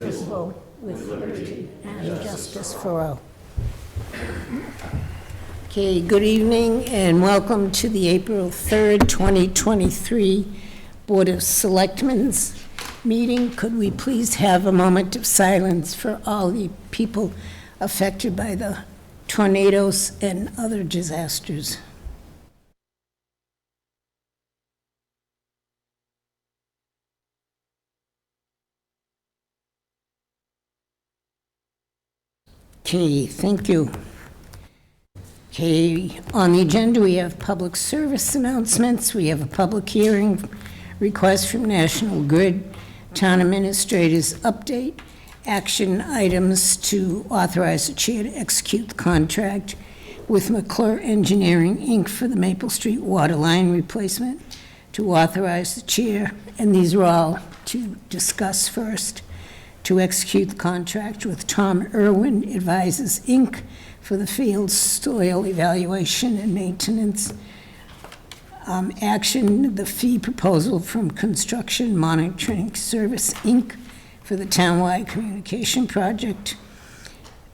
Indivisible, with liberty and justice for all. Okay, good evening and welcome to the April 3rd, 2023 Board of Selectmen's meeting. Could we please have a moment of silence for all the people affected by the tornadoes and other disasters? Okay, thank you. Okay, on the agenda we have public service announcements. We have a public hearing request from National Grid, Town Administrator's update, action items to authorize the chair to execute the contract with McClure Engineering, Inc. for the Maple Street water line replacement, to authorize the chair, and these are all to discuss first, to execute the contract with Tom Irwin Advisors, Inc. for the field soil evaluation and maintenance. Action, the fee proposal from Construction Monitoring Service, Inc. for the townwide communication project.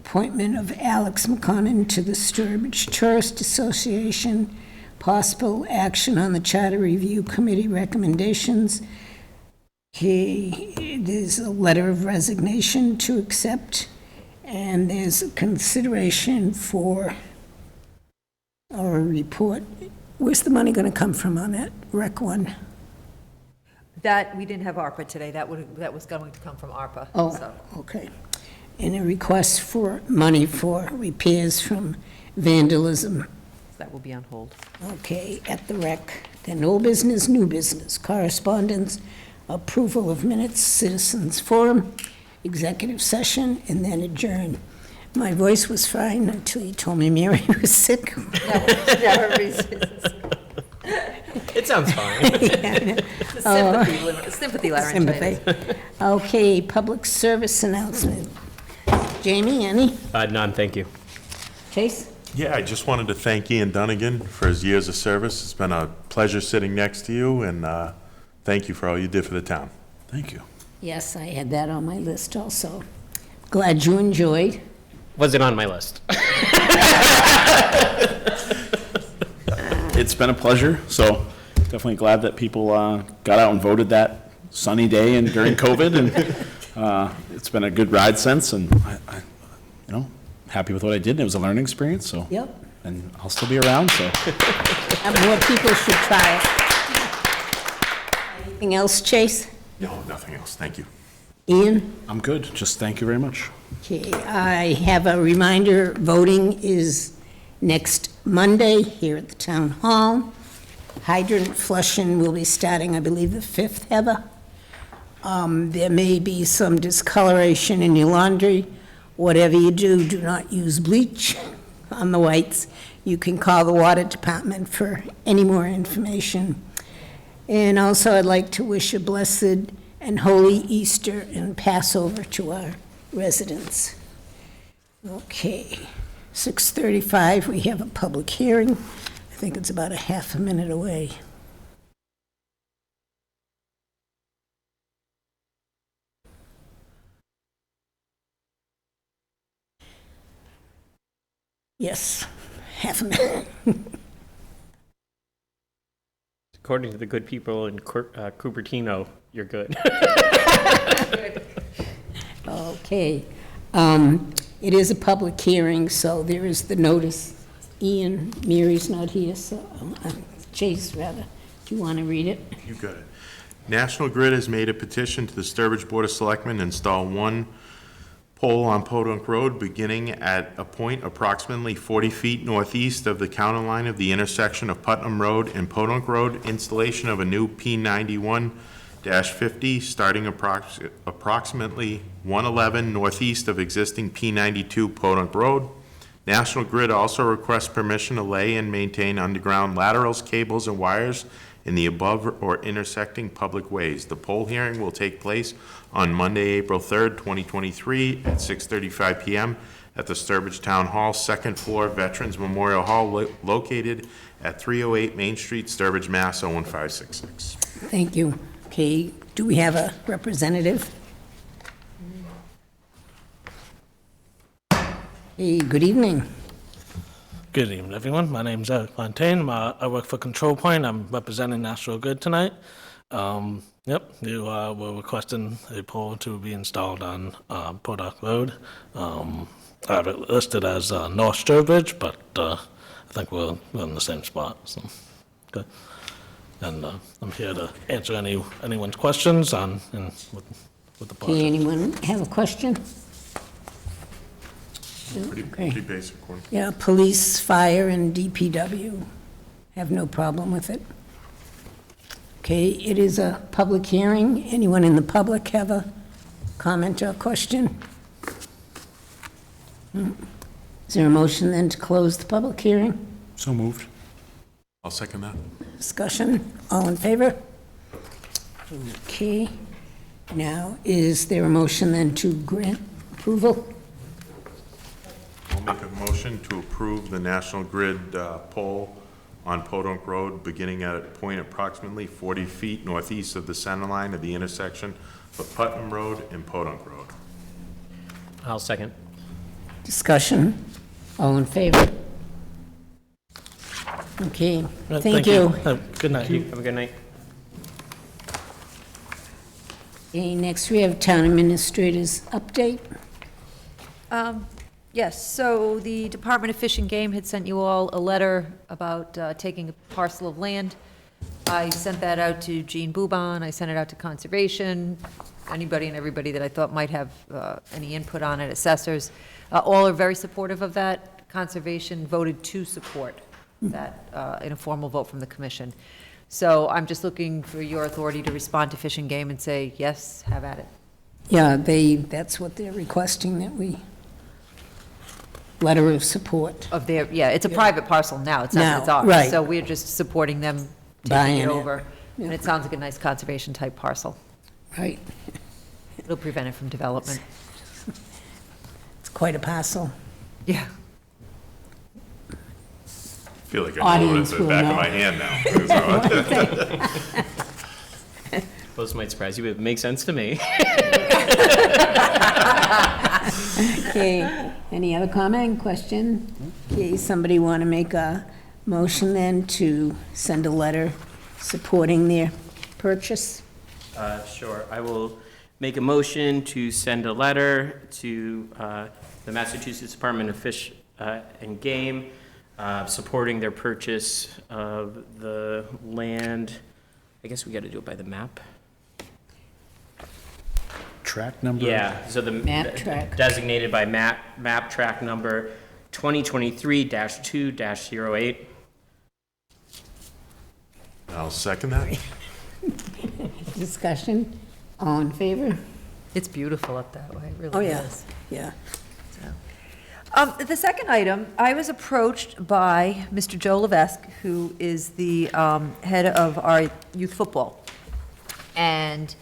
Appointment of Alex McConnon to the Sturbridge Tourist Association. Possible action on the Charter Review Committee recommendations. There's a letter of resignation to accept, and there's a consideration for our report. Where's the money going to come from on that rec one? That, we didn't have ARPA today. That was going to come from ARPA. Oh, so. Okay. And a request for money for repairs from vandalism. That will be on hold. Okay, at the rec. Then old business, new business, correspondence, approval of minutes, citizens forum, executive session, and then adjourn. My voice was fine until you told me Mary was sick. It sounds fine. Sympathy laryngitis. Sympathy. Okay, public service announcement. Jamie, any? None, thank you. Chase? Yeah, I just wanted to thank Ian Dunnigan for his years of service. It's been a pleasure sitting next to you, and thank you for all you did for the town. Thank you. Yes, I had that on my list also. Glad you enjoyed. Wasn't on my list. It's been a pleasure, so definitely glad that people got out and voted that sunny day and during COVID, and it's been a good ride since, and I happy with what I did, and it was a learning experience, so. Yep. And I'll still be around, so. And more people should try it. Anything else, Chase? No, nothing else. Thank you. Ian? I'm good, just thank you very much. Okay, I have a reminder, voting is next Monday here at the town hall. Hydrant flushing will be starting, I believe, the 5th, Heather. There may be some discoloration in your laundry. Whatever you do, do not use bleach on the whites. You can call the water department for any more information. And also, I'd like to wish a blessed and holy Easter and Passover to our residents. Okay, 6:35, we have a public hearing. I think it's about a half a minute away. Yes, half a minute. According to the good people in Cupertino, you're good. Okay. It is a public hearing, so there is the notice. Ian, Mary's not here, so Chase, rather. Do you want to read it? You got it. National Grid has made a petition to the Sturbridge Board of Selectmen to install one pole on Podunk Road beginning at a point approximately 40 feet northeast of the counter line of the intersection of Putnam Road and Podunk Road. Installation of a new P91-50 starting approximately 111 northeast of existing P92 Podunk Road. National Grid also requests permission to lay and maintain underground laterals, cables, and wires in the above or intersecting public ways. The poll hearing will take place on Monday, April 3rd, 2023 at 6:35 p.m. at the Sturbridge Town Hall, 2nd floor, Veterans Memorial Hall, located at 308 Main Street, Sturbridge, Mass. 01566. Thank you. Okay, do we have a representative? Hey, good evening. Good evening, everyone. My name's Eric Fontaine. I work for Control Point. I'm representing National Grid tonight. You were requesting a pole to be installed on Poddock Road. I have it listed as North Sturbridge, but I think we're in the same spot. So, okay. And I'm here to answer anyone's questions with the Okay, project. anyone have a question? Pretty Okay. basic one. Yeah, police, fire, and DPW have no problem with it. Okay, it is a public hearing. Anyone in the public have a comment or question? Is there a motion then to close the public hearing? So moved. I'll second that. Discussion, all in favor? Okay, now, is there a motion then to grant approval? I'll make a motion to approve the National Grid pole on Podunk Road, beginning at a point approximately 40 feet northeast of the center line of the intersection of Putnam Road and Podunk Road. I'll second. Discussion, all in favor? Okay, thank you. Good night. Have a good night. Okay, next we have town administrators update. Yes, so the Department of Fish and Game had sent you all a letter about taking a parcel of land. I sent that out to Jean Boubon, I sent it out to Conservation, anybody and everybody that I thought might have any input on it, assessors. All are very supportive of that. Conservation voted to support that in a formal vote from the commission. So I'm just looking for your authority to respond to Fish and Game and say, yes, have at it. Yeah, that's what they're requesting, that we, letter of support. Of their, yeah, it's a private parcel now, it's not, Now, it's ours. right. So we're just supporting them Buying taking it. it over. Yeah. And it sounds like a nice conservation-type parcel. Right, It'll prevent it from development. it's quite a parcel. Yeah. I feel like I know it Audience at the will back know. of my hand now. Those might surprise you, but it makes sense to me. Okay, any other comment, question? Okay, somebody want to make a motion then to send a letter supporting their purchase? Sure. I will make a motion to send a letter to the Massachusetts Department of Fish and Game supporting their purchase of the land. I guess we got to do it by the map. Track number? Yeah, so the Map track. designated by map track number 2023-2-08. I'll second that. Discussion, all in favor? It's beautiful up that way, it Oh, really yeah, is. yeah. The second item, I was approached by Mr. Joe Levesque, who is the head of our youth football. And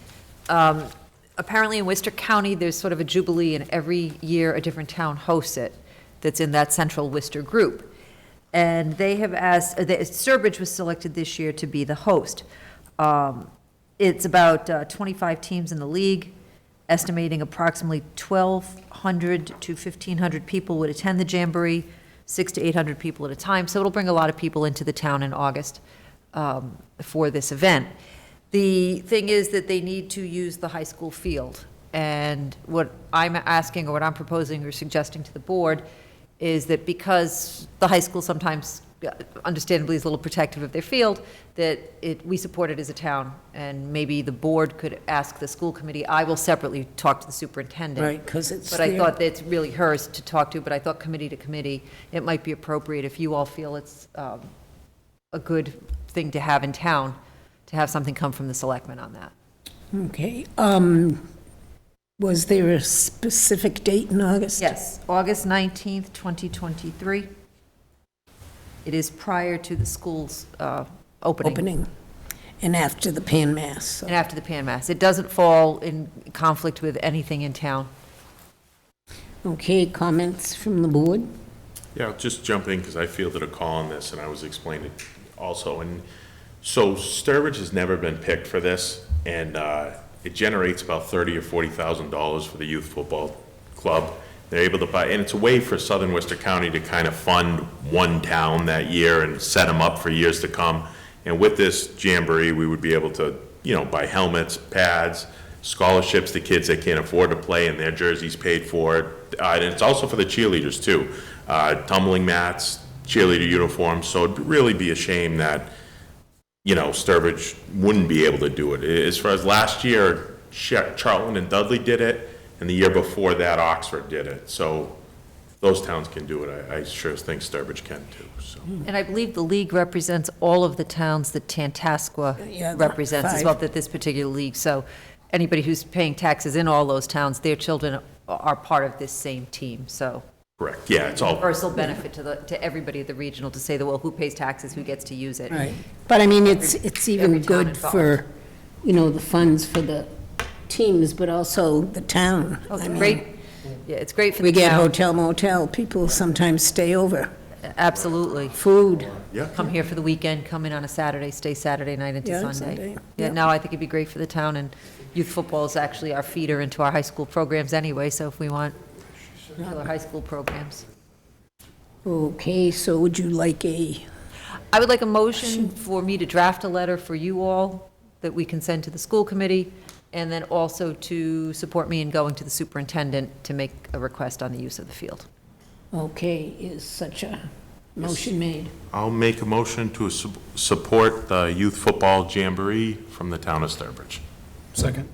apparently in Worcester County, there's sort of a jubilee, and every year a different town hosts it that's in that central Worcester group. And they have asked, Sturbridge was selected this year to be the host. It's about 25 teams in the league, estimating approximately 1,200 to 1,500 people would attend the Jamboree, 600 to 800 people at a time. So it'll bring a lot of people into the town in August for this event. The thing is that they need to use the high school field. And what I'm asking, or what I'm proposing or suggesting to the board, is that because the high school sometimes, understandably, is a little protective of their field, that we support it as a town, and maybe the board could ask the school committee. I will separately talk to the superintendent. Right, 'cause it's But I their- thought that it's really hers to talk to, but I thought committee to committee, it might be appropriate if you all feel it's a good thing to have in town, to have something come from the selectmen on that. Okay, was there a specific date in August? Yes, August 19th, 2023. It is prior to the school's opening. And after the Pan Mass, so. And after the Pan Mass. It doesn't fall in conflict with anything in town. Okay, comments from the board? Yeah, I'll just jump in because I fielded a call on this and I was explaining it also. And so Sturbridge has never been picked for this, and it generates about $30,000 or $40,000 for the youth football club. they're able to buy, and it's a way for Southern Worcester County to kind of fund one town that year and set them up for years to come. And with this Jamboree, we would be able to, buy helmets, pads, scholarships to kids that can't afford to play, and their jerseys paid for. And it's also for the cheerleaders too. Tumbling mats, cheerleader uniforms, so it'd really be a shame that, Sturbridge wouldn't be able to do it. As far as last year, Charlton and Dudley did it, and the year before that, Oxford did it. So those towns can do it. I sure think Sturbridge can too, so. And I believe the league represents all of the towns that Tantascwa Yeah, represents as 5. well, that this particular league. So anybody who's paying taxes in all those towns, their children are part of this same team, so. Correct, yeah, it's all, Universal benefit to everybody at the regional to say that, well, who pays taxes, who gets to use it? Right, but I mean, it's even every town good involved. for, the funds for the teams, but also the town. Oh, it's I mean, great, yeah, it's great for We the get town. hotel motel, people sometimes stay over, Absolutely. food. yeah. Come here for the weekend, come in on a Saturday, stay Saturday night into Yeah, Sunday. Sunday, Yeah, yeah. no, I think it'd be great for the town, and youth football is actually our feeder into our high school programs anyway, so if we want regular high school programs. Okay, so would you like I would like a motion for me to draft a letter for you all that we can send to the school committee, and then also to support me in going to the superintendent to make a request on the use of the field. okay, is such a motion made? I'll make a motion to support the youth football jamboree from the town of Sturbridge. Second.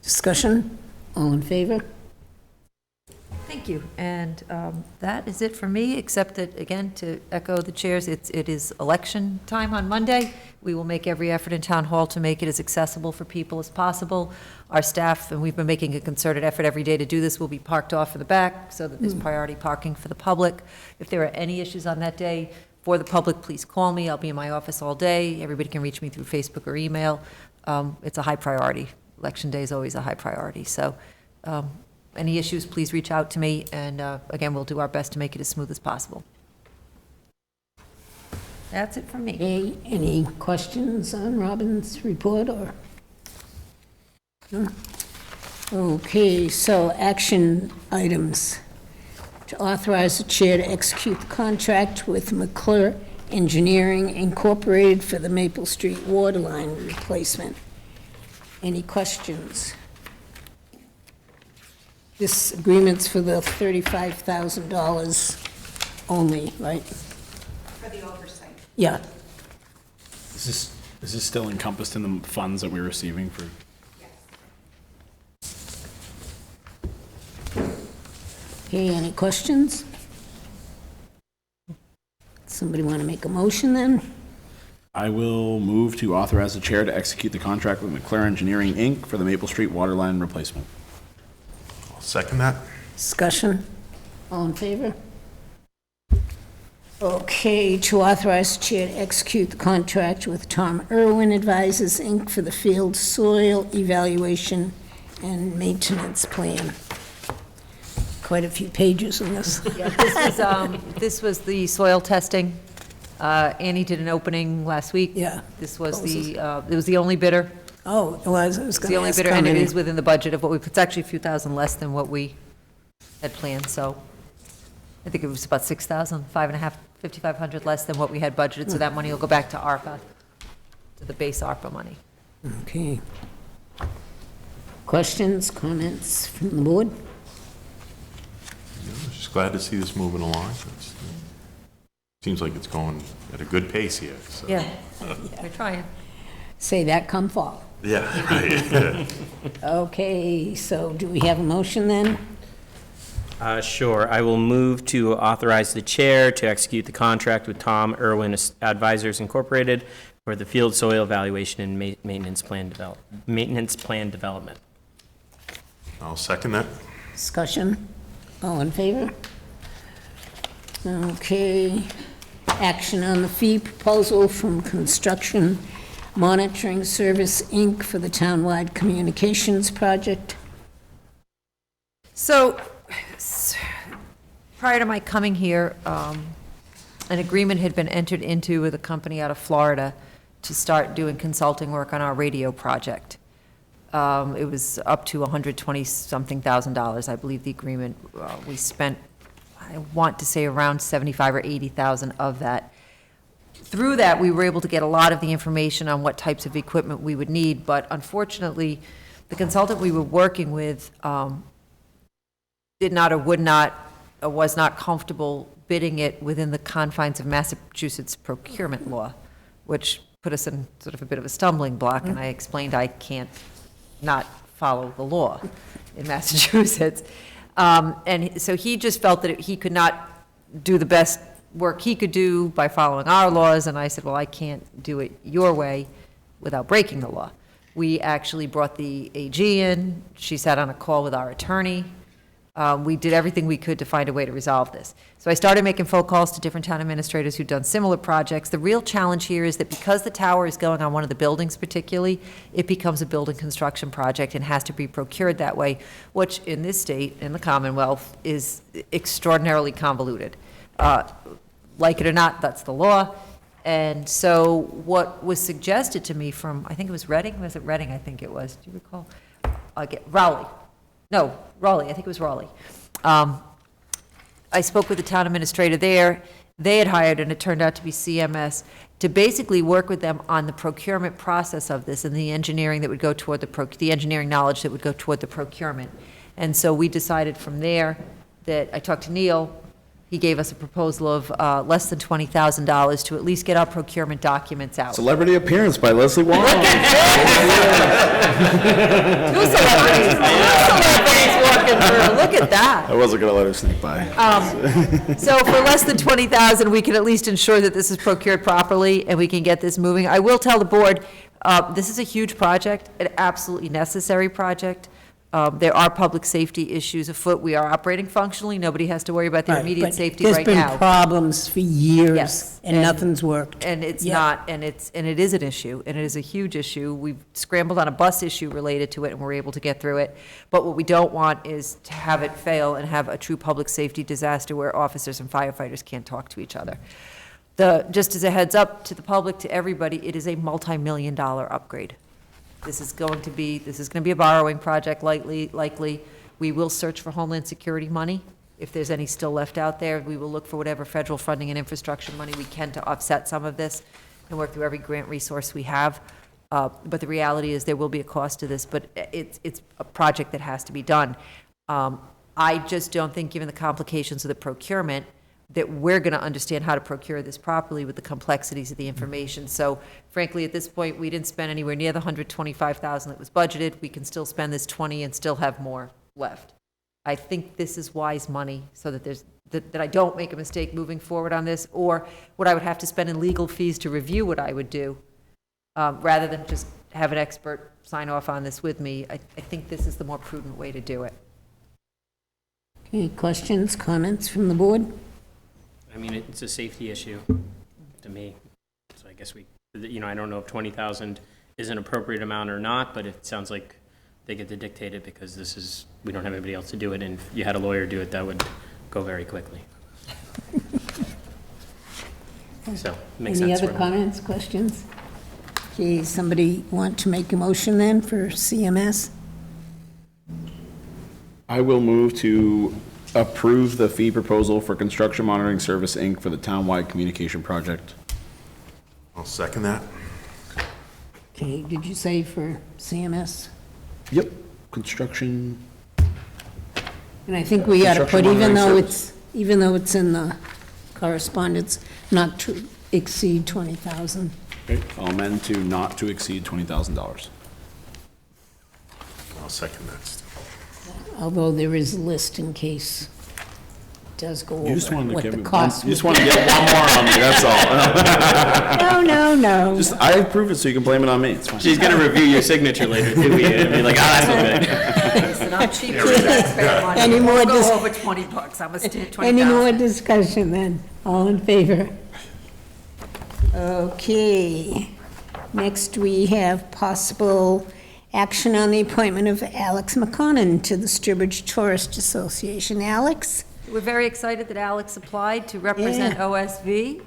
Discussion? All in favor? Thank you, and that is it for me, except that, again, to echo the chairs, it is election time on Monday. We will make every effort in Town Hall to make it as accessible for people as possible. Our staff, and we've been making a concerted effort every day to do this, will be parked off in the back so that there's priority parking for the public. If there are any issues on that day for the public, please call me. I'll be in my office all day. Everybody can reach me through Facebook or email. It's a high priority. Election day is always a high priority, so any issues, please reach out to me, and again, we'll do our best to make it as smooth as possible. That's it from me. Okay, any questions on Robin's report, or? No? Okay, so action items. To authorize the chair to execute the contract with McClure Engineering Incorporated for the Maple Street water line replacement. Any questions? This agreement's for the $35,000 only, right? For the oversight. Yeah, Is this still encompassed in the funds that we're receiving for? okay, any questions? Somebody want to make a motion then? I will move to authorize the chair to execute the contract with McClure Engineering, Inc. for the Maple Street water line replacement. I'll second that. Discussion? All in favor? Okay, to authorize the chair to execute the contract with Tom Irwin Advisors, Inc. for the field soil evaluation and maintenance plan. Quite a few pages in this. Yeah, this was the soil testing. Annie did an opening last week. Yeah. This was it was the only bidder. Oh, it was, I was It's going the to only ask bidder, how and it many. is within the budget of what it's actually a few thousand less than what we had planned, so I think it was about 6,000, 5,500 less than what we had budgeted, so that money will go back to ARPA, to the base ARPA money. Okay. Questions, comments from the board? Just glad to see this moving along. Seems like it's going at a good pace here, so. Yeah, we're trying. Say that come fall. Yeah, right. Okay, so do we have a motion then? Sure. I will move to authorize the chair to execute the contract with Tom Irwin Advisors Incorporated for the field soil evaluation and maintenance plan development. I'll second that. Discussion? All in favor? Okay. Action on the fee proposal from Construction Monitoring Service, Inc. for the townwide communications project. So, prior to my coming here, an agreement had been entered into with a company out of Florida to start doing consulting work on our radio project. It was up to $120-something thousand, I believe the agreement. We spent, I want to say, around 75 or 80,000 of that. Through that, we were able to get a lot of the information on what types of equipment we would need, but unfortunately, the consultant we were working with did not or would not, or was not comfortable bidding it within the confines of Massachusetts procurement law, which put us in sort of a bit of a stumbling block, and I explained I can't not follow the law in Massachusetts. And so he just felt that he could not do the best work he could do by following our laws, and I said, well, I can't do it your way without breaking the law. We actually brought the AG in, she sat on a call with our attorney. We did everything we could to find a way to resolve this. So I started making phone calls to different town administrators who'd done similar projects. The real challenge here is that because the tower is going on one of the buildings particularly, it becomes a building construction project and has to be procured that way, which in this state, in the Commonwealth, is extraordinarily convoluted. Like it or not, that's the law. And so what was suggested to me from, I think it was Reading, was it Reading, I think it was, do you recall? Raleigh. No, Raleigh, I think it was Raleigh. I spoke with the town administrator there. They had hired, and it turned out to be CMS, to basically work with them on the procurement process of this and the engineering that would go toward the engineering knowledge that would go toward the procurement. And so we decided from there that I talked to Neil. He gave us a proposal of less than $20,000 to at least get our procurement documents out. Celebrity appearance by Leslie Wong. Two celebrities walking through. Look at that. I wasn't gonna let her sneak by. So for less than $20,000, we can at least ensure that this is procured properly and we can get this moving. I will tell the board, this is a huge project, an absolutely necessary project. There are public safety issues afoot. We are operating functionally. Nobody has to worry about the Right, immediate but safety right There's now. been problems for years, Yes, and nothing's worked. And it's Yeah. not, and it is an issue, and it is a huge issue. We've scrambled on a bus issue related to it, and we're able to get through it. But what we don't want is to have it fail and have a true public safety disaster where officers and firefighters can't talk to each other. Just as a heads up to the public, to everybody, it is a multi-million-dollar upgrade. This is going to be a borrowing project likely. We will search for Homeland Security money. If there's any still left out there, we will look for whatever federal funding and infrastructure money we can to offset some of this and work through every grant resource we have. But the reality is there will be a cost to this, but it's a project that has to be done. I just don't think, given the complications of the procurement, that we're going to understand how to procure this properly with the complexities of the information. So frankly, at this point, we didn't spend anywhere near the $125,000 that was budgeted. We can still spend this 20 and still have more left. I think this is wise money so that that I don't make a mistake moving forward on this, or what I would have to spend in legal fees to review what I would do, rather than just have an expert sign off on this with me. I think this is the more prudent way to do it. Any questions, comments from the board? I mean, it's a safety issue to me. So I guess I don't know if 20,000 is an appropriate amount or not, but it sounds like they get to dictate it because we don't have anybody else to do it. And if you had a lawyer do it, that would go very quickly. So, makes Any sense. other comments, questions? Okay, somebody want to make a motion then for CMS? I will move to approve the fee proposal for Construction Monitoring Service, Inc. for the townwide communication project. I'll second that. Okay, did you say for CMS? Yep, construction, And I think we ought to put, Construction even monitoring though it's in the correspondence, not to exceed 20,000. okay, I'll amend to not to exceed $20,000. I'll second that still. Although there is a list in case it does go You just over wanted to what give the me one, cost you just would want to get one more on me, that's all. No. Just, I approved it so you can blame it on me, it's fine. She's going to review your signature later, too, and be like, that's okay. It's not cheap taxpayer money. Any more We'll dis- go over $20. I'm going to stick Any more 20,000. discussion then? All in favor? Okay. Next, we have possible action on the appointment of Alex McConan to the Sturbridge Tourist Association. Alex? We're very excited that Alex applied to represent Yeah. OSV.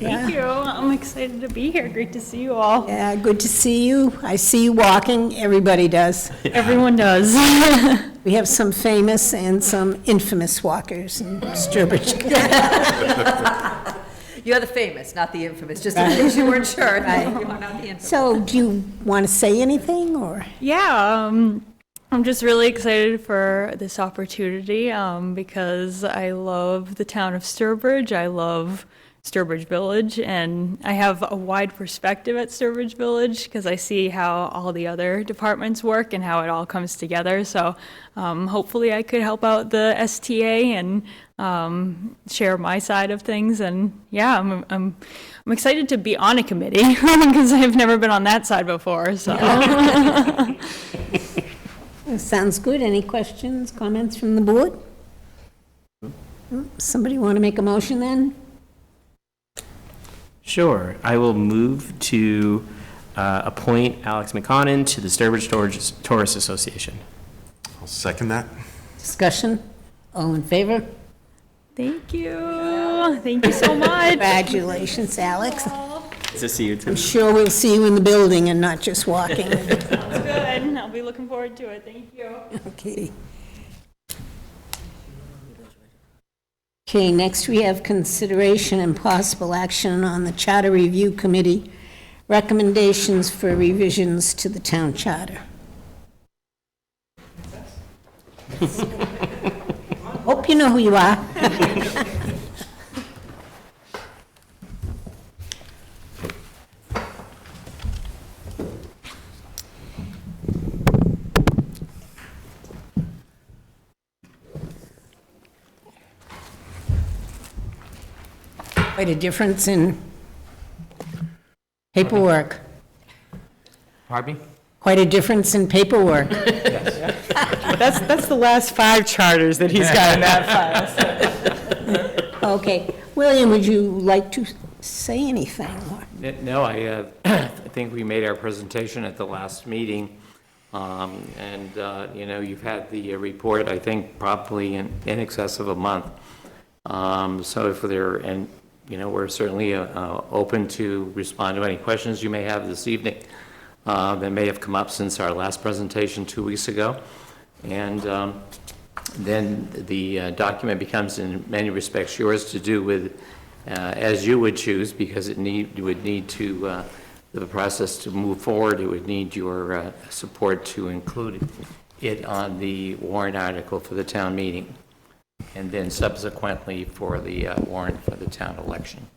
Yeah. you. I'm excited to be here. Great to see you all. Yeah, good to see you. I see you walking. Everybody does. Everyone does. We have some famous and some infamous walkers in Sturbridge. You're the famous, not the infamous, just in case you weren't sure. Right. You are not the infamous. So do you want to say anything, or? Yeah, I'm just really excited for this opportunity because I love the town of Sturbridge. I love Sturbridge Village, and I have a wide perspective at Sturbridge Village because I see how all the other departments work and how it all comes together. So hopefully I could help out the STA and share my side of things. And yeah, I'm excited to be on a committee because I've never been on that side before. So. Sounds good. Any questions, comments from the board? Somebody want to make a motion then? Sure. I will move to appoint Alex McConan to the Sturbridge Tourist Association. I'll second that. Discussion? All in favor? Thank you. Thank you so much. Congratulations, Alex. Nice to see you too. I'm sure we'll see you in the building and not just walking. That's good. I'll be looking forward to it. Thank you. Okay. Okay, next we have consideration and possible action on the Charter Review Committee recommendations for revisions to the town charter. Hope you know who you are. Quite a difference in paperwork. Pardon me? Quite a difference in paperwork. That's the last 5 charters that he's got in that file. Okay. William, would you like to say anything? No, I think we made our presentation at the last meeting. You've had the report, I think, probably in excess of a month. So if there, and, we're certainly open to respond to any questions you may have this evening that may have come up since our last presentation 2 weeks ago. And then the document becomes in many respects yours to do with as you would choose, because you would need to, the process to move forward, it would need your support to include it on the warrant article for the town meeting, and then subsequently for the warrant for the town election.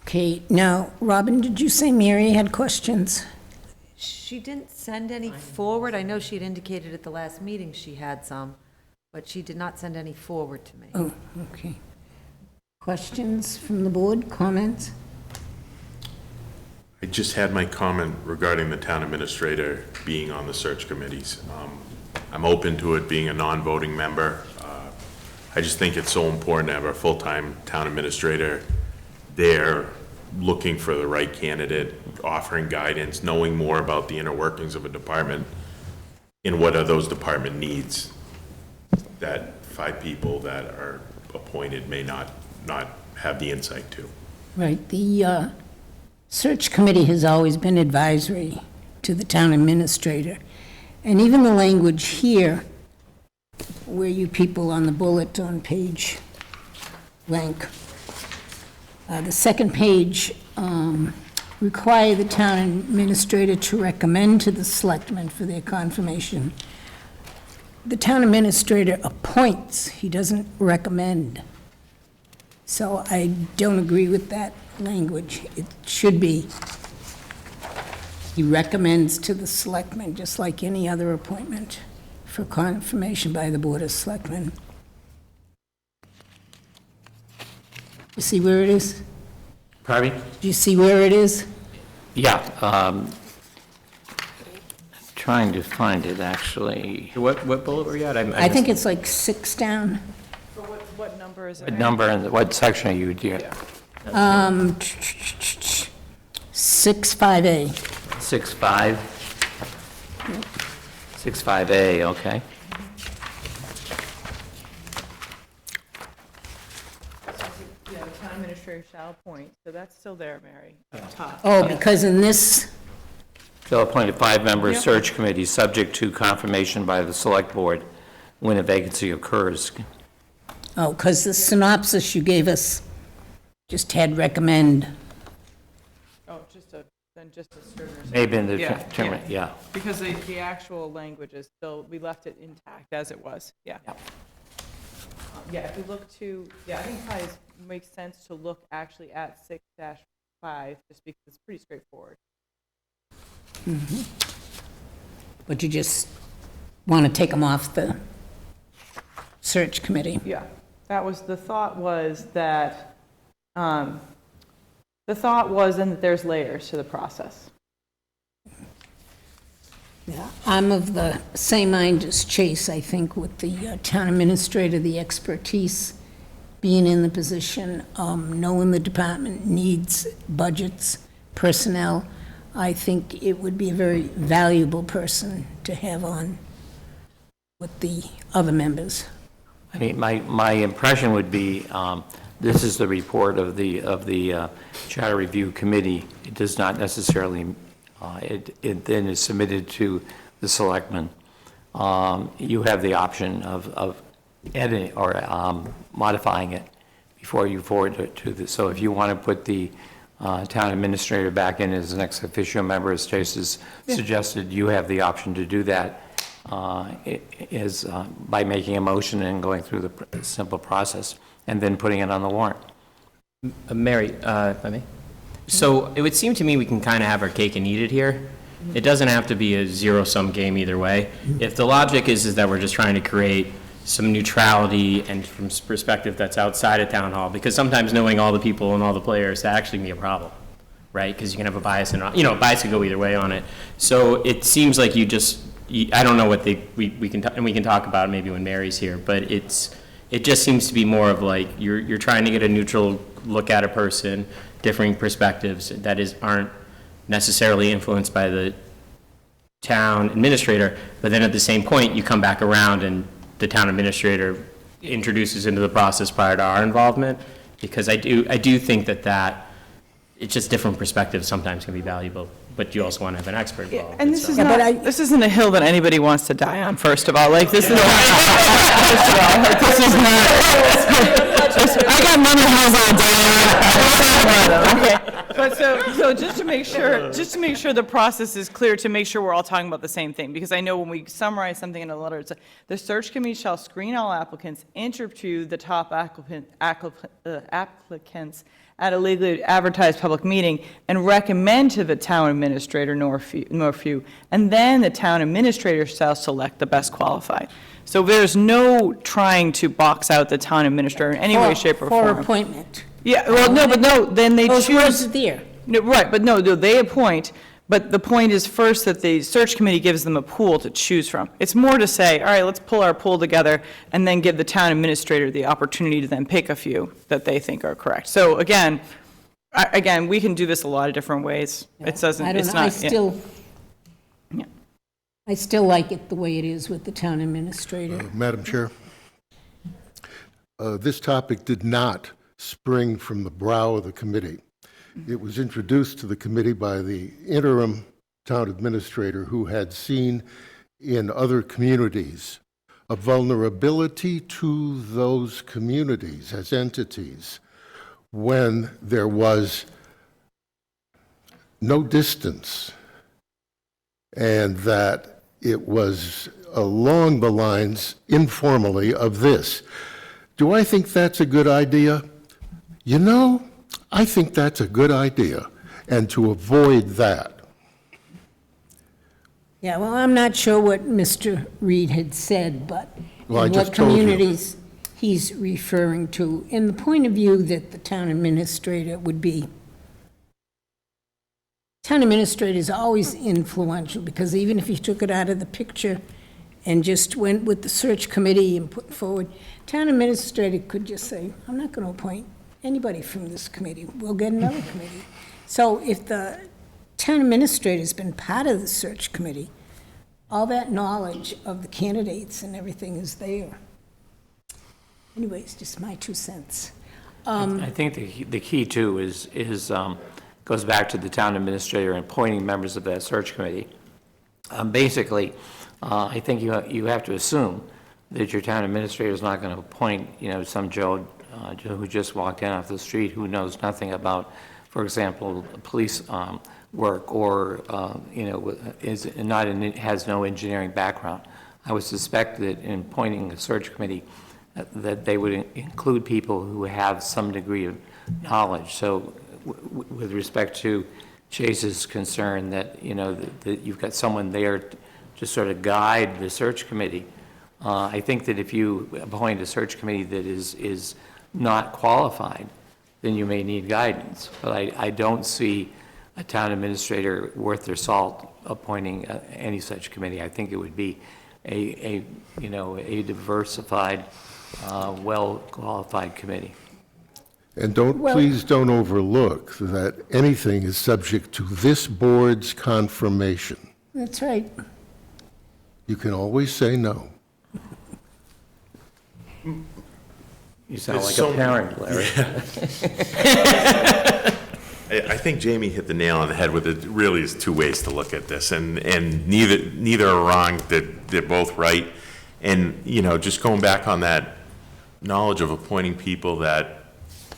Okay, now, Robin, did you say Mary had questions? She didn't send any forward. I know she had indicated at the last meeting she had some, but she did not send any forward to me. Oh, okay. Questions from the board, comments? I just had my comment regarding the town administrator being on the search committees. I'm open to it being a non-voting member. I just think it's so important to have a full-time town administrator there looking for the right candidate, offering guidance, knowing more about the inner workings of a department and what are those department needs that 5 people that are appointed may not have the insight to. Right, the search committee has always been advisory to the town administrator. And even the language here, where you people on the bullet on page blank, the second page, require the town administrator to recommend to the selectmen for their confirmation. The town administrator appoints, he doesn't recommend. So I don't agree with that language. It should be, he recommends to the selectmen, just like any other appointment, for confirmation by the Board of Selectmen. You see where it is? Pardon me? Do you see where it is? Yeah. Trying to find it, actually. What bullet were you at? I think it's like 6 down. What number is it? What number and what section are you dear? 65A. 6.5? 6.5A, okay. Yeah, town administrator administrator shall appoint, so that's still there, Mary. Oh, because in this, Shall appoint a 5-member search committee, subject to confirmation by the select board when a vacancy occurs. because the synopsis you gave us just had recommend. Oh, then just a Scrivener's. Maybe in the Yeah, term, yeah. Because the actual language is still, we left it intact as it was, yeah. Yeah, if we look to, I think it probably makes sense to look actually at 6-5, just because it's pretty straightforward. But you just want to take them off the search committee. Yeah, the thought was that, and that there's layers to the process. Yeah, I'm of the same mind as Chase, I think, with the town administrator, the expertise, being in the position, knowing the department needs budgets, personnel. I think it would be a very valuable person to have on with the other members. I mean, my impression would be, this is the report of the Charter Review Committee. It does not necessarily, it then is submitted to the selectmen. You have the option of editing or modifying it before you forward it to the, so if you want to put the town administrator back in as an ex officio member, as Chase has suggested, you have the option to do that. Is by making a motion and going through the simple process, and then putting it on the warrant. Mary, if I may? So it would seem to me we can kind of have our cake and eat it here. It doesn't have to be a zero-sum game either way. If the logic is that we're just trying to create some neutrality and from perspective that's outside of town hall, because sometimes knowing all the people and all the players, that actually can be a problem, right? Because you can have a bias, and bias could go either way on it. So it seems like I don't know what we can talk about it maybe when Mary's here, but it just seems to be more of like you're trying to get a neutral look at a person, differing perspectives that aren't necessarily influenced by the town administrator, but then at the same point you come back around and the town administrator introduces into the process prior to our involvement, because I do think that it's just different perspectives sometimes can be valuable. But you also want to have an expert involved. And this so. is not, this isn't a hill that anybody wants to die on, first of all. Like, this is not, first of all, like, this is not, I got many hills I'll die on. Okay. But so just to make sure the process is clear, to make sure we're all talking about the same thing, because I know when we summarize something in a letter, it's the search committee shall screen all applicants, interview the top applicants at a legally advertised public meeting, and recommend to the town administrator nor few, and then the town administrator shall select the best qualified. So there's no trying to box out the town administrator in any way, shape, or form. For appointment. Yeah, well, no, but no, then they choose. Those words are there. No, right, but no, they appoint, but the point is first that the search committee gives them a pool to choose from. It's more to say, all right, let's pull our pool together and then give the town administrator the opportunity to then pick a few that they think are correct. So again, we can do this a lot of different ways. It doesn't, I don't it's know, not. I still like it the way it is with the town administrator. Madam Chair, this topic did not spring from the brow of the committee. It was introduced to the committee by the interim town administrator, who had seen in other communities a vulnerability to those communities as entities when there was no distance, and that it was along the lines, informally, of this. Do I think that's a good idea? You know, I think that's a good idea, and to avoid that. Yeah, well, I'm not sure what Mr. Reed had said, but Well, I in just what told you. communities he's referring to, in the point of view that the town administrator would be. Town administrator is always influential, because even if you took it out of the picture and just went with the search committee and put forward, town administrator could just say, I'm not going to appoint anybody from this committee, we'll get another committee. So if the town administrator's been part of the search committee, all that knowledge of the candidates and everything is there. Anyways, just my 2 cents. I think the key too is goes back to the town administrator and appointing members of that search committee. Basically, I think you have to assume that your town administrator is not going to appoint, some Joe who just walked in off the street who knows nothing about, for example, police work or, has no engineering background. I would suspect that in appointing a search committee, that they would include people who have some degree of knowledge. So with respect to Chase's concern that, that you've got someone there to sort of guide the search committee, I think that if you appoint a search committee that is not qualified, then you may need guidance. But I don't see a town administrator worth their salt appointing any such committee. I think it would be a diversified, well-qualified committee. And please don't overlook that anything is subject to this board's confirmation. That's right. You can always say no. You sound There's like so a parent, Larry. I think Jamie hit the nail on the head with it. Really is two ways to look at this, and neither are wrong. They're both right. And just going back on that knowledge of appointing people that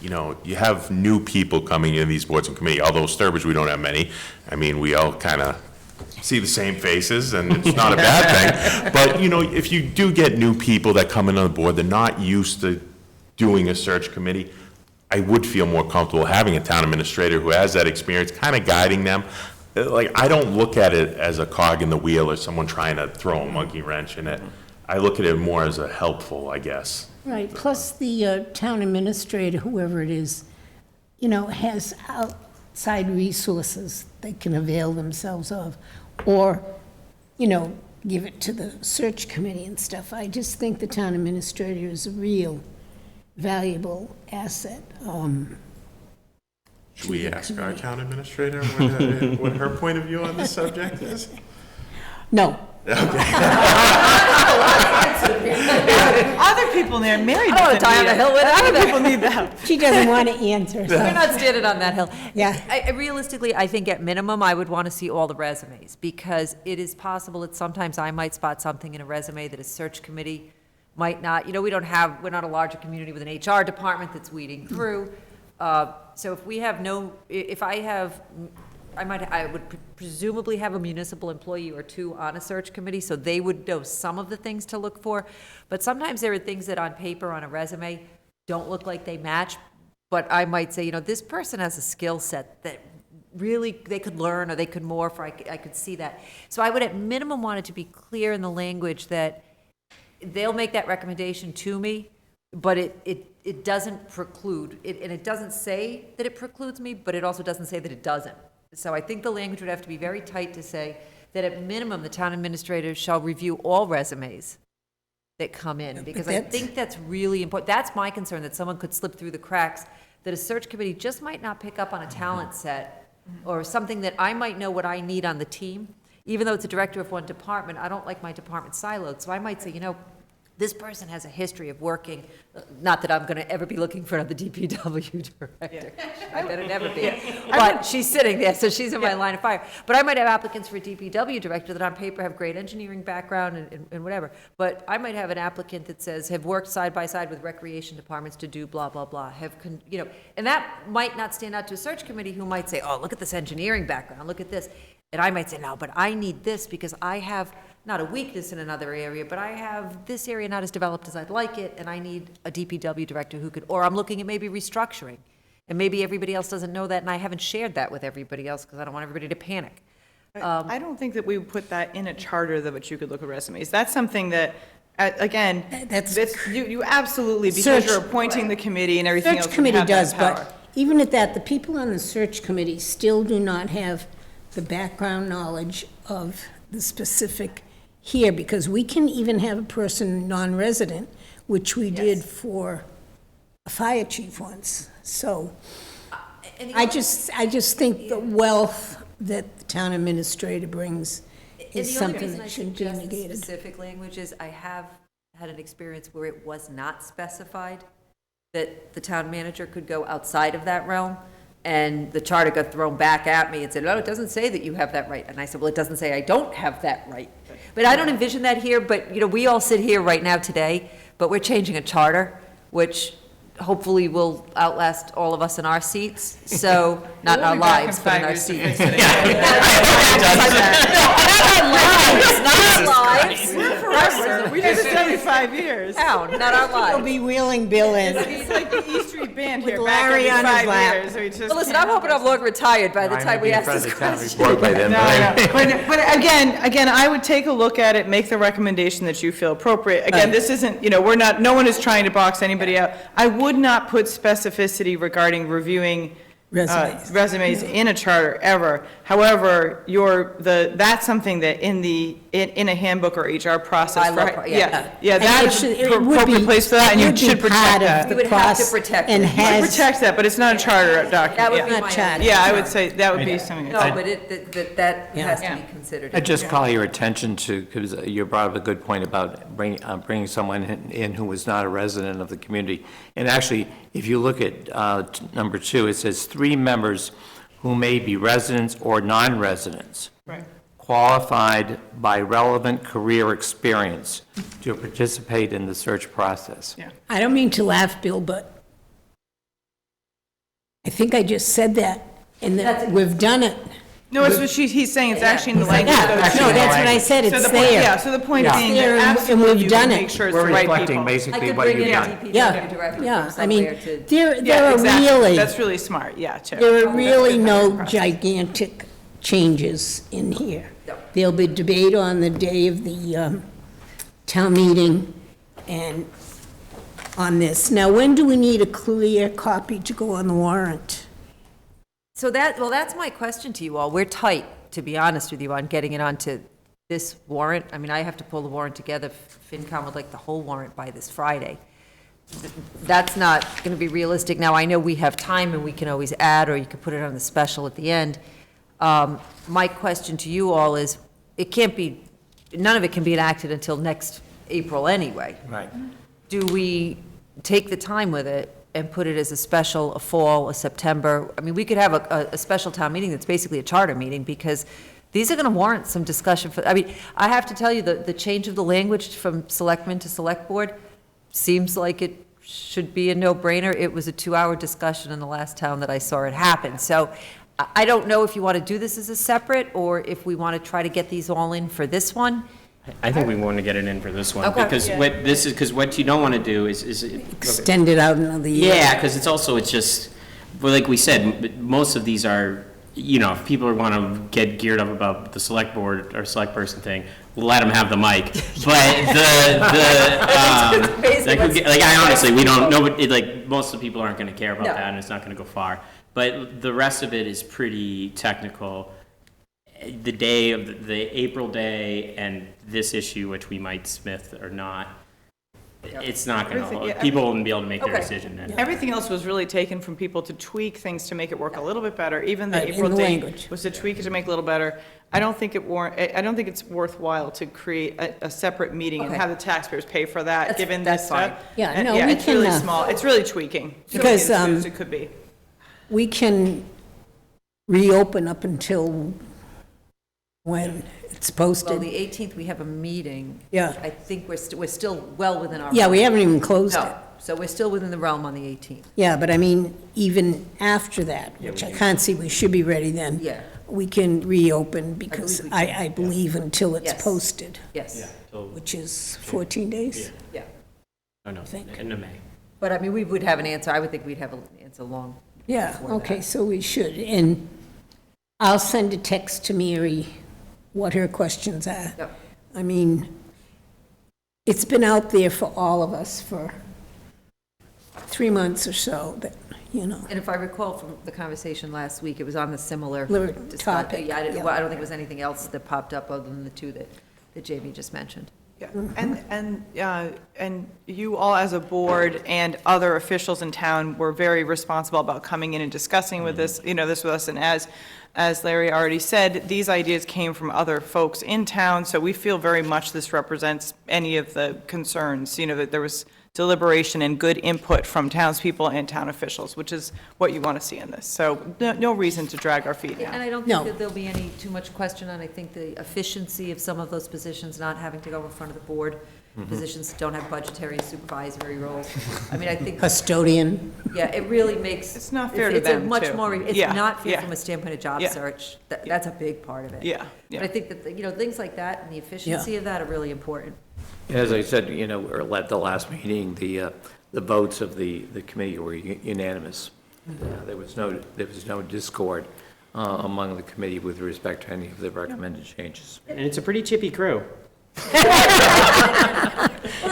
you have new people coming into these boards and committees. Although Sturbridge, we don't have many. I mean, we all kind of see the same faces, and it's not a bad thing. But if you do get new people that come in on the board, they're not used to doing a search committee. I would feel more comfortable having a town administrator who has that experience, kind of guiding them. Like, I don't look at it as a cog in the wheel or someone trying to throw a monkey wrench in it. I look at it more as a helpful, I guess. Right, plus the town administrator, whoever it is, has outside resources they can avail themselves of, or, give it to the search committee and stuff. I just think the town administrator is a real valuable asset. Should we ask our town administrator what her point of view on this subject is? No. Other people there, Mary I don't want doesn't to die on need the it. hill with Other either. people need the help. She doesn't want to answer, so. We're not standing on that hill. Yeah. Realistically, I think at minimum, I would want to see all the resumes, because it is possible that sometimes I might spot something in a resume that a search committee might not. We're not a larger community with an HR department that's weeding through. So if we have I would presumably have a municipal employee or two on a search committee, so they would know some of the things to look for. But sometimes there are things that on paper, on a resume, don't look like they match. But I might say, this person has a skill set that really they could learn, or they could morph, or I could see that. So I would at minimum want it to be clear in the language that they'll make that recommendation to me, but it doesn't preclude, and it doesn't say that it precludes me, but it also doesn't say that it doesn't. So I think the language would have to be very tight to say that at minimum, the town administrator shall review all resumes that come in, because I think that's really important. That's my concern, that someone could slip through the cracks, that a search committee just might not pick up on a talent set or something that I might know what I need on the team. Even though it's a director of one department, I don't like my department siloed. So I might say, this person has a history of working, not that I'm going to ever be looking for another DPW director. I better never be. But she's sitting there, so she's in my line of fire. But I might have applicants for a DPW director that on paper have great engineering background and whatever. But I might have an applicant that says, have worked side by side with recreation departments to do blah, blah, blah. And that might not stand out to a search committee who might say, oh, look at this engineering background, look at this. And I might say, no, but I need this because I have not a weakness in another area, but I have this area not as developed as I'd like it, and I need a DPW director who could, or I'm looking at maybe restructuring, and maybe everybody else doesn't know that, and I haven't shared that with everybody else because I don't want everybody to panic. I don't think that we would put that in a charter that you could look at resumes. That's something that, again, you absolutely, because you're appointing the committee and everything else. Search committee have that does, power. but even at that, the people on the search committee still do not have the background knowledge of the specific here, because we can even have a person non-resident, which we did for a fire chief once. So I just think the wealth that the town administrator brings is something that shouldn't be negated. Specific language is, I have had an experience where it was not specified that the town manager could go outside of that realm. And the charter got thrown back at me and said, no, it doesn't say that you have that right. And I said, well, it doesn't say I don't have that right. But I don't envision that here, but, we all sit here right now today, but we're changing a charter, which hopefully will outlast all of us in our seats, so, not in our lives, but in our seats. Not our lives. We do this every 5 years. Town, not our We'll lives. be wheeling Bill in. It's like the E Street Band here, With back Larry every on his 5 lap. years. We just Well, listen, can't I'm hoping I'm long retired by the time we ask this question. By then, No, but again, I would take a look at it, make the recommendation that you feel appropriate. Again, this isn't, no one is trying to box anybody out. I would not put specificity regarding reviewing resumes in a charter ever. However, that's something that in a handbook or HR process. Bylaw, yeah. That's And it the would appropriate be- place for that, and it you would be should protect part of that. the We would have to process protect and it. has- Protect that, but it's not a charter document. That would be Yeah. my Not only Yeah, I would concern. say that would be something. No, but that has to Yeah. be considered. I just call your attention to, because you brought up a good point about bringing someone in who was not a resident of the community. And actually, if you look at number 2, it says 3 members who may be residents or non-residents. Right. Qualified by relevant career experience to participate in the search process. Yeah. I don't mean to laugh, Bill, but I think I just said that, and that we've done it. No, it's what he's saying, it's actually in the language. Yeah, no, that's what I said, So it's the point, there. yeah, so the point Yeah. being There, that and absolutely we've you done can it. make sure it's We're the right reflecting people. I basically could what bring you've in a done. DPW Yeah, director yeah, from I mean, somewhere to. there Yeah, are exactly. really, That's really smart, yeah, Chair. there are really no gigantic changes in here. No. There'll be debate on the day of the town meeting and on this. Now, when do we need a clear copy to go on the warrant? So that's my question to you all. We're tight, to be honest with you, on getting it onto this warrant. I mean, I have to pull the warrant together. FinCom would like the whole warrant by this Friday. That's not going to be realistic. Now, I know we have time and we can always add, or you could put it on the special at the end. My question to you all is, none of it can be enacted until next April anyway. Right. Do we take the time with it and put it as a special, a fall, a September? I mean, we could have a special town meeting that's basically a charter meeting, because these are going to warrant some discussion. I mean, I have to tell you, the change of the language from selectmen to select board seems like it should be a no-brainer. It was a 2-hour discussion in the last town that I saw it happen. So I don't know if you want to do this as a separate, or if we want to try to get these all in for this one. I think we want to get it in for this one, Okay. because what you don't want to do is. Extend it out another year? Yeah, because it's just, well, like we said, most of these are, if people want to get geared up about the select board or select person thing, let them have the mic. But I honestly, we don't know, most of the people aren't going to care about No. that, and it's not going to go far. But the rest of it is pretty technical. The day of the April day and this issue, which we might smith or not, it's not going Everything- to, yeah, people won't be able to make their Okay. decision then. Everything else was really taken from people to tweak things to make it work a little bit better. Even the Right, in April the date language. was to tweak it to make it a little better. I don't think it's worthwhile to create a separate meeting and Okay. have the taxpayers pay for that, That's- given that's this fine. stuff. Yeah, And, no, we it's really can, small. It's really tweaking. Because, Tweaking as soon as it could be. We can reopen up until when it's Well, posted. the 18th, we have a meeting. Yeah. I think we're still well within our. Yeah, we haven't even closed it. No, so we're still within the realm on the 18th. Yeah, but I mean, even after that, which I can't see, we should be ready then. Yeah. We can reopen because believe we can. I believe until it's Yes. posted, Yes, So, which is 14 days. yeah. oh no, think. end of May. But I mean, we would have an answer. I would think we'd have an answer long. Yeah, before okay, that. so we should. And I'll send a text to Mary what her questions are. Yep. I mean, it's been out there for all of us for 3 months or so, that, And if I recall from the conversation last week, it was on the similar Topic, Yeah, yeah. well, I don't think there was anything else that popped up other than the two that Jamie just mentioned. Yeah, and you all as a board and other officials in town were very responsible about coming in and discussing with this, this with us. And as Larry already said, these ideas came from other folks in town, so we feel very much this represents any of the concerns, that there was deliberation and good input from townspeople and town officials, which is what you want to see in this. So no reason to drag our feet now. And I don't No. think that there'll be any too much question on, I think, the efficiency of some of those positions not having to go in front of the board. Positions that don't have budgetary supervisory roles. I mean, I think, Custodian. yeah, it really makes. It's not fair to it's a them, much too. more, it's Yeah, not fair yeah. from a standpoint of job Yeah. search. That's a big part of it. Yeah, yeah. But I think that, things like that and the efficiency of that are really important. As I said, or at the last meeting, the votes of the committee were unanimous. There was no discord among the committee with respect to any of the recommended changes. And it's a pretty chippy crew.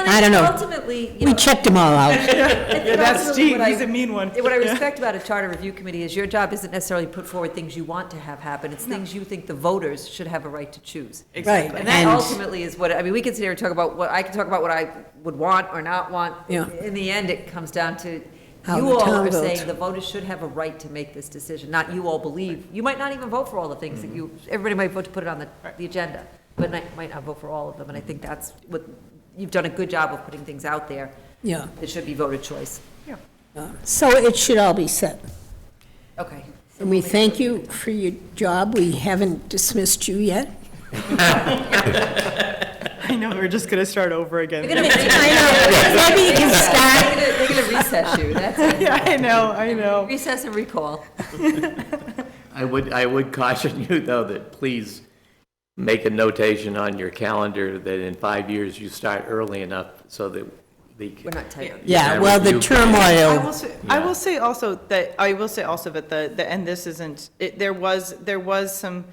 I don't know. Ultimately, We checked them all out. Yeah, that's Steve, he's a mean one. What I respect about a charter review committee is your job isn't necessarily put forward things you want to have happen, it's things you think the voters should have a right to choose. Right. And that ultimately is what, I mean, we can sit here and talk about I can talk about what I would want or not want. Yeah. In the end, it comes down to, How you the all town are votes. saying the voters should have a right to make this decision, not you all believe. You might not even vote for all the things that everybody might vote to put it on the agenda, but might not vote for all of them, and I think that's what, you've done a good job of putting things out there. Yeah. It should be voter choice. So it should all be set. Okay. And we thank you for your job. We haven't dismissed you yet. I know, we're just going to start over again. Maybe you can start. They're gonna recess you, that's it. Yeah, I know. Recess and recall. I would caution you, though, that please make a notation on your calendar that in 5 years you start early enough so that We're not tight. Yeah, well, the I turmoil, will say also that the and this isn't, there was some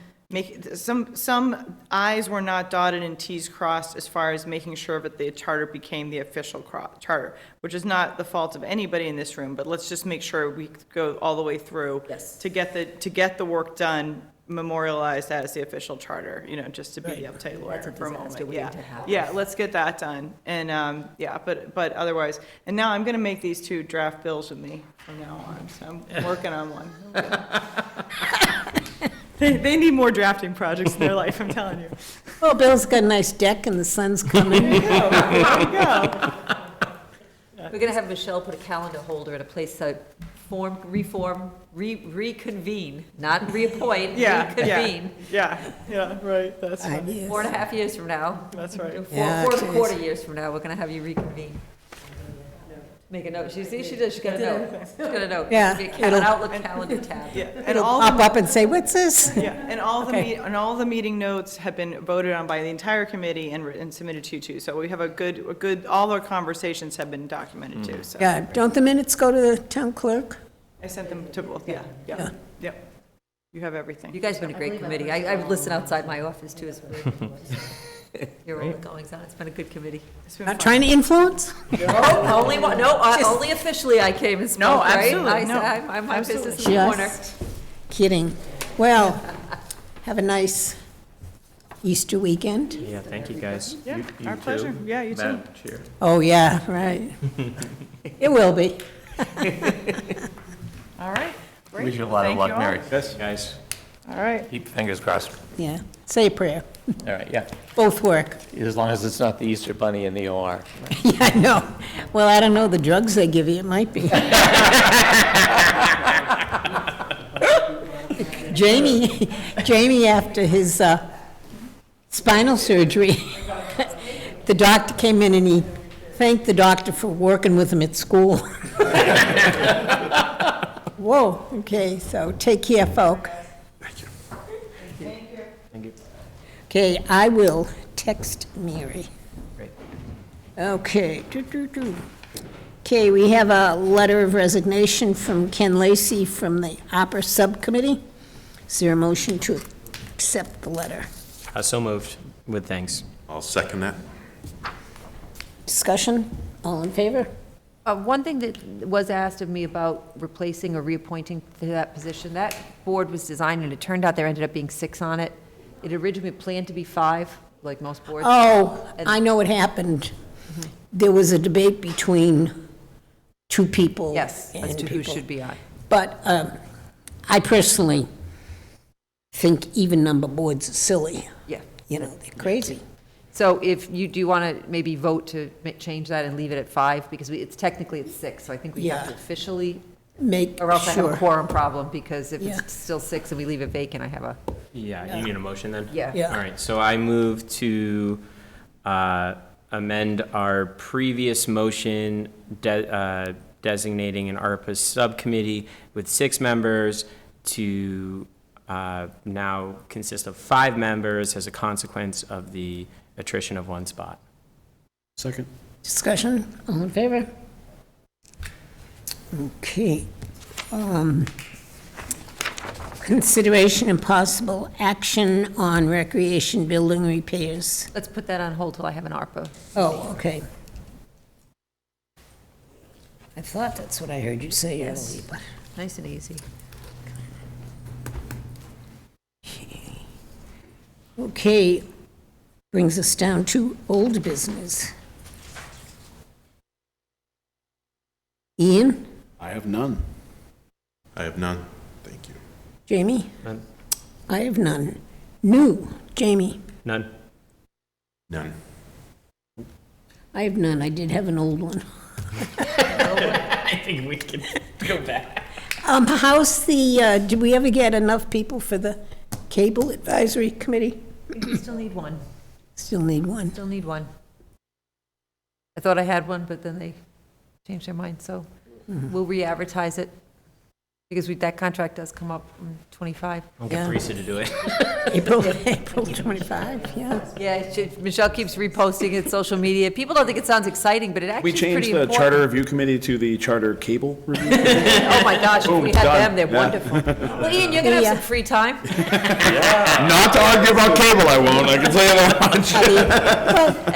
I's were not dotted and T's crossed as far as making sure that the charter became the official charter, which is not the fault of anybody in this room, but let's just make sure we go all the way through. Yes. To get the work done, memorialized as the official charter, just to be the uptight lawyer That's a for a disaster moment. waiting Yeah, to happen. yeah, let's get that done. And, but otherwise, and now I'm going to make these two draft bills with me from now on, so I'm working on one. They need more drafting projects in their life, I'm telling you. well, Bill's got a nice deck and the sun's coming. There you go. We're gonna have Michelle put a calendar holder in a place to reconvene, not reappoint, reconvene. Yeah, right, that's right. Ideas. 4.5 years from now. That's right. Yeah, Four and a geez. quarter years from now, we're gonna have you reconvene. Make a note, she does, she got a note, she's got a note. Yeah, Be an it'll- Outlook calendar tab. Yeah, and It'll all pop the, up and say, what's this? yeah, and all the, Okay. and all the meeting notes have been voted on by the entire committee and submitted to you too. So we have a good, all our conversations have been documented too, so. Yeah, don't the minutes go to the town clerk? I sent them to both, yeah. Yep. You have everything. You guys have been a great committee, I've listened outside my office too, as well. Hear all the goings on, it's been a good committee. It's been Not fun. trying to influence? Only one, only officially I came and spoke, right? absolutely, I no, said, I'm my business in the corner. Just kidding. Well, have a nice Easter weekend. Yeah, thank you, guys. Yeah, You our too, pleasure. Yeah, you too. Madam Chair. Oh, yeah, right. It will be. All right, great. Wish you a lot of Thank luck, you all. Mary. Yes, guys. All right. Keep fingers crossed. Yeah, say a prayer. All right, yeah. Both work. As long as it's not the Easter Bunny in the OR. Yeah, I know. Well, I don't know, the drugs they give you, it might be. Jamie, after his spinal surgery, the doctor came in and he thanked the doctor for working with him at school. Whoa, okay, so take care, folk. Thank you. Okay, I will text Mary. Great. Okay. Okay, we have a letter of resignation from Ken Lacy from the Opera Subcommittee. Is there a motion to accept the letter? So moved, with thanks. I'll second that. Discussion? All in favor? One thing that was asked of me about replacing or reappointing to that position, that board was designed, and it turned out there ended up being 6 on it. It originally planned to be 5, like most boards. Oh, I know what happened. There was a debate between 2 people. Yes, as and to who people. should be on. But I personally think even number boards are silly. Yeah. You know, they're crazy. So if you do want to maybe vote to change that and leave it at 5, because it's technically it's 6, so I think we have to Yeah. officially, Make or else I have a sure. quorum problem, because if Yeah. it's still 6 and we leave it vacant, I have a, Yeah, you need a motion then? yeah. Yeah. All right, so I move to amend our previous motion designating an ARPA subcommittee with 6 members to now consist of 5 members as a consequence of the attrition of 1 spot. Second. Discussion, all in favor? Okay. Consideration and possible action on recreation building repairs. Let's put that on hold till I have an ARPA. Oh, okay. I thought that's what I heard you say Yes. earlier, but. Nice and easy. Okay, brings us down to old business. Ian, I have none. I have none. Thank you. Jamie? None. I have none. New, Jamie? None? None. I have none. I did have an old one. I think we can go back. How's the, did we ever get enough people for the cable advisory committee? We still need one, Still need one. still need one. I thought I had one, but then they changed their mind, so we'll re-advertise it, because that contract does come up in 25. I'll get Yeah. Teresa to do it. April 25, yeah. Yeah, Michelle keeps reposting it, social media. People don't think it sounds exciting, but it actually We is pretty changed the important. charter review committee to the charter cable review. Oh, my gosh, if we had done. them, they're Yeah. wonderful. Well, Ian, you're gonna have Yeah. some free time. Not to argue about cable, I won't, I can tell you that much.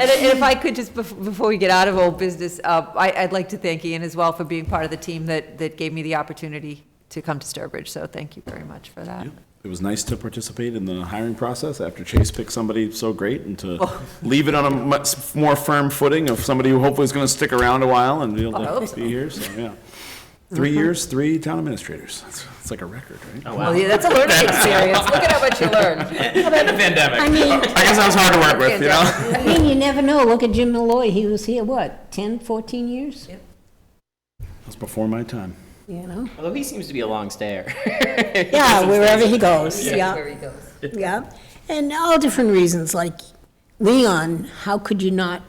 And if I could just, before we get out of old business, I'd like to thank Ian as well for being part of the team that gave me the opportunity to come to Sturbridge, so thank you very much for that. It was nice to participate in the hiring process after Chase picked somebody so great, and to leave it on a much more firm footing of somebody who hopefully is going to stick around a while and be able I hope to so. be here, so, yeah. 3 years, 3 town administrators. It's like a record, right? Oh, Well, wow. yeah, that's a learning experience. Look at how much you learned. Pandemic. I mean, I guess I was hard to work with, you know? I mean, you never know. Look at Jim Malloy. He was here, what, 10, 14 years? Yep. That was before my time. You know? Although he seems to be a long stayer. Yeah, wherever he goes, That's yeah. where he goes. Yeah, and all different reasons, like Leon, how could you not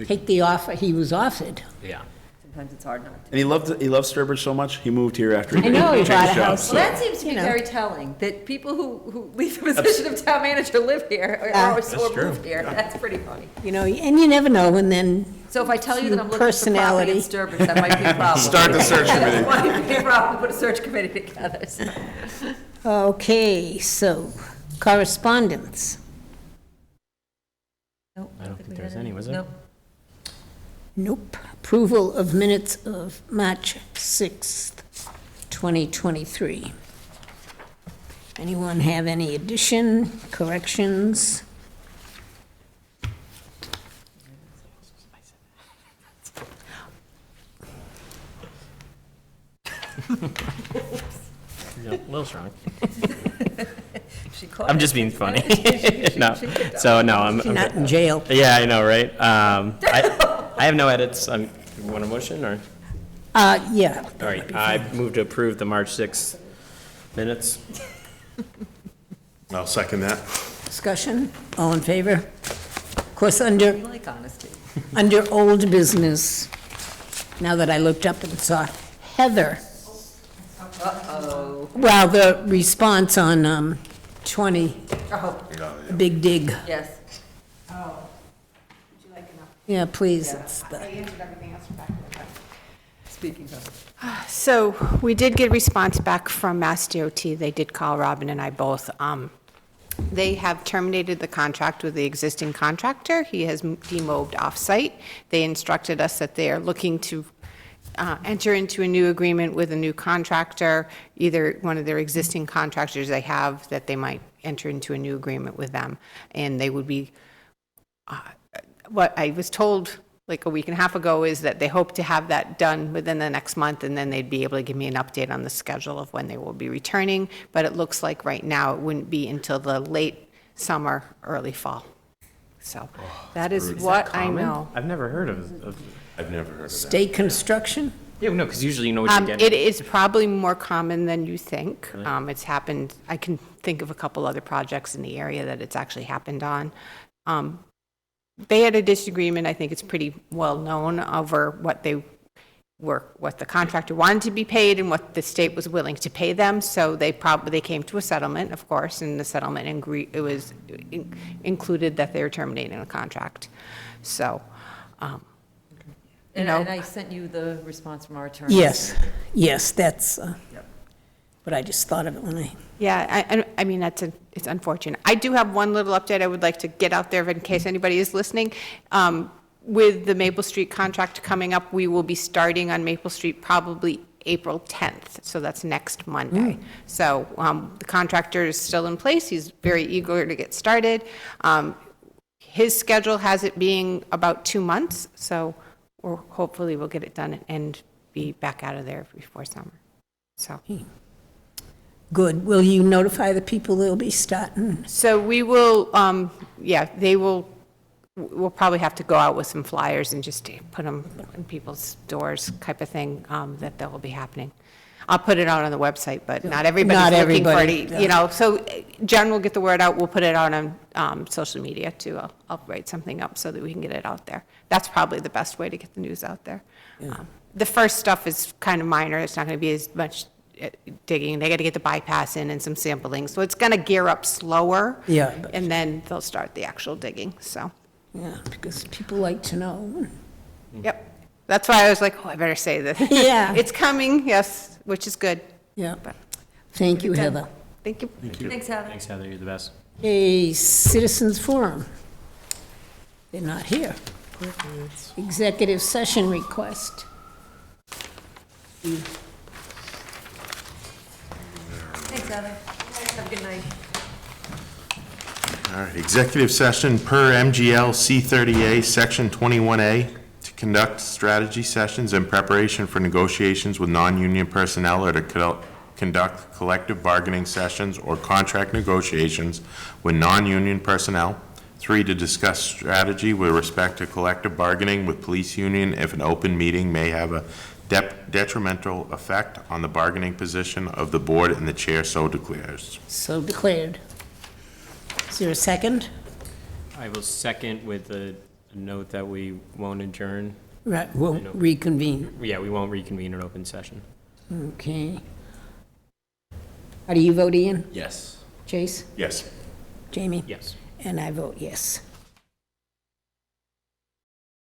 take the offer he was offered? Yeah. Sometimes it's hard not to. And he loved Sturbridge so much, he moved here after he I know, he changed bought a jobs, house. so- Well, that seems to be You know. very telling, that people who leave the position of town manager live here, Yeah. or moved here. That's pretty funny. You know, and you never know, and then, So if I tell you that I'm looking for property Personality. in Sturbridge, that might be a problem. Start the search committee. That might be a problem, put a search committee together, so. okay, so correspondence. Nope, I don't think there's we had any, was there? Nope. Nope. Approval of minutes of March 6th, 2023. Anyone have any addition, corrections? Yeah, a little strong. She caught I'm it. just being funny. No, so no, I'm. You're not in jail. Yeah, I know, right? I have no edits. You want a motion or? Yeah. All right, I move to approve the March 6th minutes. I'll second that. Discussion, all in favor? Of course, under We like honesty. old business, now that I looked up and saw Heather. Uh-oh. Well, the response on 20, Oh, Big Dig. yes. Oh. Would you like enough? Yeah, please, it's I the, answered everything else back with that. Speaking of. So we did get a response back from Mass DOT. They did call Robin and I both. They have terminated the contract with the existing contractor. He has demobbed off-site. They instructed us that they are looking to enter into a new agreement with a new contractor, either one of their existing contractors they have, that they might enter into a new agreement with them. And they would be, what I was told like a week and a half ago is that they hope to have that done within the next month, and then they'd be able to give me an update on the schedule of when they will be returning. But it looks like right now it wouldn't be until the late summer, early fall. So that is what I know. I've never heard of, I've never heard of that. State construction? yeah, no, because usually you know what you're It getting. is probably more common than you think. Really? It's happened, I can think of a couple other projects in the area that it's actually happened on. They had a disagreement, I think it's pretty well known, over what the contractor wanted to be paid and what the state was willing to pay them, so they came to a settlement, of course, and the settlement included that they were terminating the contract. So, And No. I sent you the response from our attorney. Yes, that's, but I just thought of it when I, yeah, I mean, it's unfortunate. I do have one little update I would like to get out there in case anybody is listening. With the Maple Street contract coming up, we will be starting on Maple Street probably April 10th, so that's next Monday. So the contractor is still in place, he's very eager to get started. His schedule has it being about 2 months, so hopefully we'll get it done and be back out of there before summer. So. good. Will you notify the people that'll be starting? So we will, we'll probably have to go out with some flyers and just put them in people's doors type of thing, that will be happening. I'll put it out on the website, but not everybody's looking for it, so Jen will get the word out, we'll put it out on social media too. I'll write something up so that we can get it out there. That's probably the best way to get the news out there. The first stuff is kind of minor, it's not going to be as much digging, they got to get the bypass in and some sampling, so it's going to gear up slower. Yeah. And then they'll start the actual digging, so. Yeah, because people like to know. Yep. That's why I was like, oh, I better say this. Yeah. It's coming, yes, which is good. Yeah. Thank you, Heather. Thank you. Thanks, Heather. Thanks, Heather, you're the best. A citizens forum. They're not here. Executive session request. Thanks, Heather. Have a good night. All right, executive session per MGL C30A, Section 21A, to conduct strategy sessions in preparation for negotiations with non-union personnel or to conduct collective bargaining sessions or contract negotiations with non-union personnel. 3, to discuss strategy with respect to collective bargaining with police union if an open meeting may have a detrimental effect on the bargaining position of the board and the chair so declares. So declared. Is there a second? I will second with a note that we won't adjourn. Right, we'll reconvene. Yeah, we won't reconvene an open session. Okay. How do you vote, Ian? Yes. Chase? Yes. Jamie? Yes. And I vote yes.